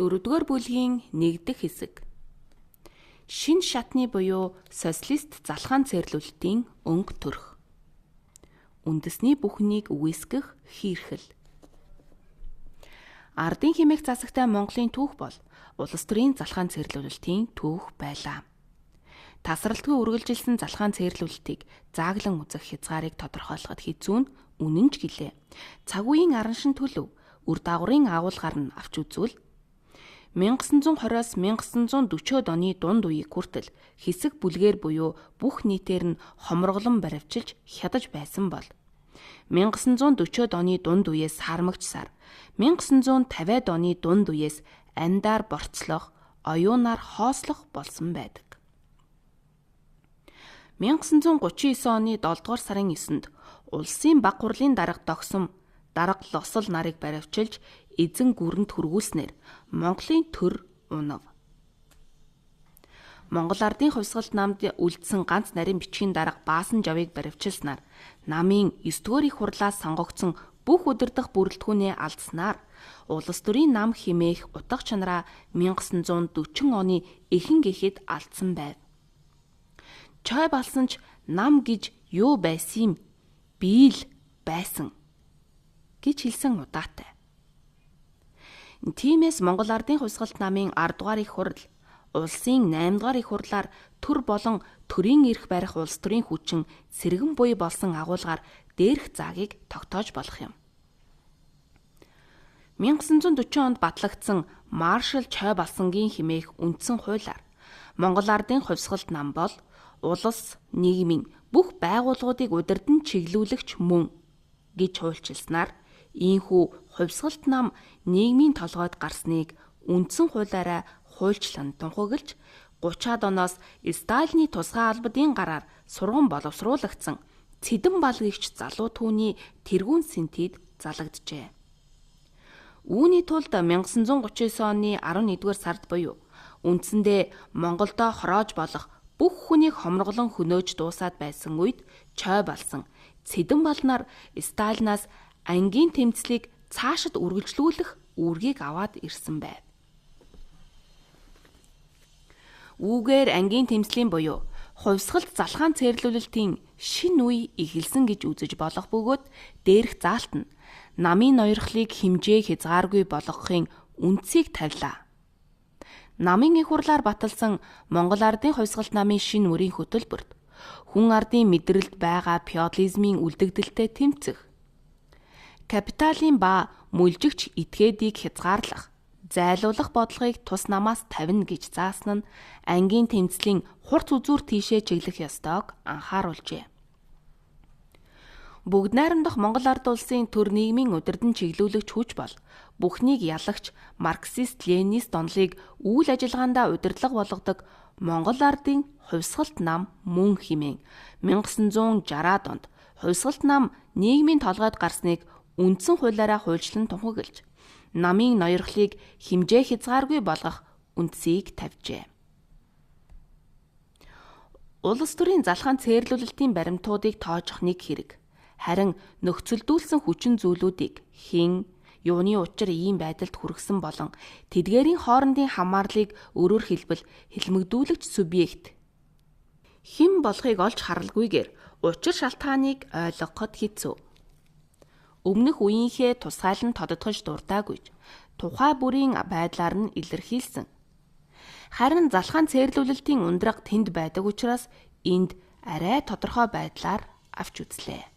4-р бүлгийн 1-р хэсэг. Шинэ шатны буюу социалист залхаан цэрлүүлэлтийн өнгө төрх. Үндэсний бүхнийг үүсгэх хийрхэл. Ардын хэмээх засагтай Монголын түүх бол улс төрийн залхаан цэрлүүлэлтийн түүх байлаа. Тасралтгүй үргэлжилсэн залхаан цэрлүүлэлтийг зааглан үзэх хязгаарыг тодорхойлоход хэцүү нь үнэн ч гэлээ. Цаг үеийн араншин төлөв үр дагаврын агуулгаар нь авч үзвэл 1920-аас 1940-од оны дунд үеийг хүртэл хэсэг бүлгээр буюу бүх нийтээр нь хомроглон баривчилж хядаж байсан бол 1940-од оны дунд үеэс хармагч сар 1950-ад оны дунд үеэс амьдаар борцлох, оюунаар хоослох болсон байдаг. 1939 оны 7-р сарын 9-нд улсын баг хурлын дарга тогсон дарга лосол нарыг баривчилж эзэн гүрэнд хүргүүлснээр Монголын төр унав. Монгол Ардын хувьсгалт намд үлдсэн ганц нарийн бичгийн дарга Баасан Жавыг баривчилснаар намын 9-р их хурлаас сонгогдсон бүх удирдах бүрэлдэхүүнээ алдснаар улс төрийн нам хэмээх утга чанараа 1940 оны ихэнх гэхэд алдсан байв. Чой балсан ч нам гэж юу байсан юм? Би л байсан гэж хэлсэн удаатай. Тиймээс Монгол Ардын хувьсгалт намын 10-р их хурл, улсын 8-р их хурлаар төр болон төрийн эрх барих улс төрийн хүчин сэргэн буй болсон агуулгаар дээрх заагийг тогтоож болох юм. 1940 онд батлагдсан Маршал Чой Балсангийн хэмээх үндсэн хуулиар Монгол Ардын хувьсгалт нам бол улс, нийгмийн бүх байгууллагуудыг удирдан чиглүүлэгч мөн гэж хуульчилснаар ийхүү хувьсгалт нам нийгмийн толгойд гарсныг үндсэн хуулиараа хуульчлан тунхаглаж 30-аад оноос Сталины тусгай албадын гараар сурган боловсруулагдсан Цэдэн балгийгч залуу түүний тэргүүн сэнтид залагджээ. Үүний тулд 1939 оны 11-р сард буюу үндсэндээ Монголдо хороож болох бүх хүнийг хомроглон хөнөөж дуусаад байсан үед Чой Балсан Цэдэн балнаар Сталинаас ангийн тэмцлийг цаашид үргэлжлүүлэх үүргийг аваад ирсэн байв. Үүгээр ангийн тэмцлийн буюу хувьсгалт залхаан цэрлүүлэлтийн шинэ үе эхэлсэн гэж үзэж болох бөгөөд дээрх заалт нь намын ноёрхлыг хэмжээ хязгааргүй болгохын үндсийг тавилаа. Намын их хурлаар баталсан Монгол Ардын хувьсгалт намын шинэ үрийн хөтөлбөрт хүн ардын мэдрэлд байгаа феодализмын үлдэгдэлтэй тэмцэх, капиталын ба мүлжигч этгээдийг хязгаарлах, зайлуулах бодлогыг тус намаас тавина гэж заасан нь ангийн тэмцлийн хурц үзүүр тийшээ чиглэх ёстойг анхааруулжээ. Бүгд найрамдах Монгол Ард улсын төр нийгмийн удирдан чиглүүлэгч хүч бол бүхнийг ялагч марксист-ленинист онолыг үйл ажиллагаандаа удирдлага болгодог Монгол Ардын хувьсгалт нам мөн хэмээн 1960-аад онд хувьсгалт нам нийгмийн толгойд гарсныг үндсэн хуулиараа хуульчлан тунхаглаж намын ноёрхлыг хэмжээ хязгааргүй болгох үндсийг тавьжээ. Улс төрийн залхаан цэрлүүлэлтийн баримтуудыг тоожох нэг хэрэг. Харин нөхцөлдүүлсэн хүчин зүйлүүдийг хэн, юуны учир ийм байдалд хүргэсэн болон тэдгээрийн хоорондын хамаарлыг өөрөөр хэлбэл хэлмэгдүүлэгч субъект хэн болохыг олж харалгүйгээр учир шалтгааныг ойлгоход хэцүү. Өмнөх үеийнхээ тусгайлан тодотгож дуртаагүйч тухай бүрийн байдлаар нь илэрхийлсэн. Харин залхаан цэрлүүлэлтийн ундраг тэнд байдаг учраас энд арай тодорхой байдлаар авч үзлээ.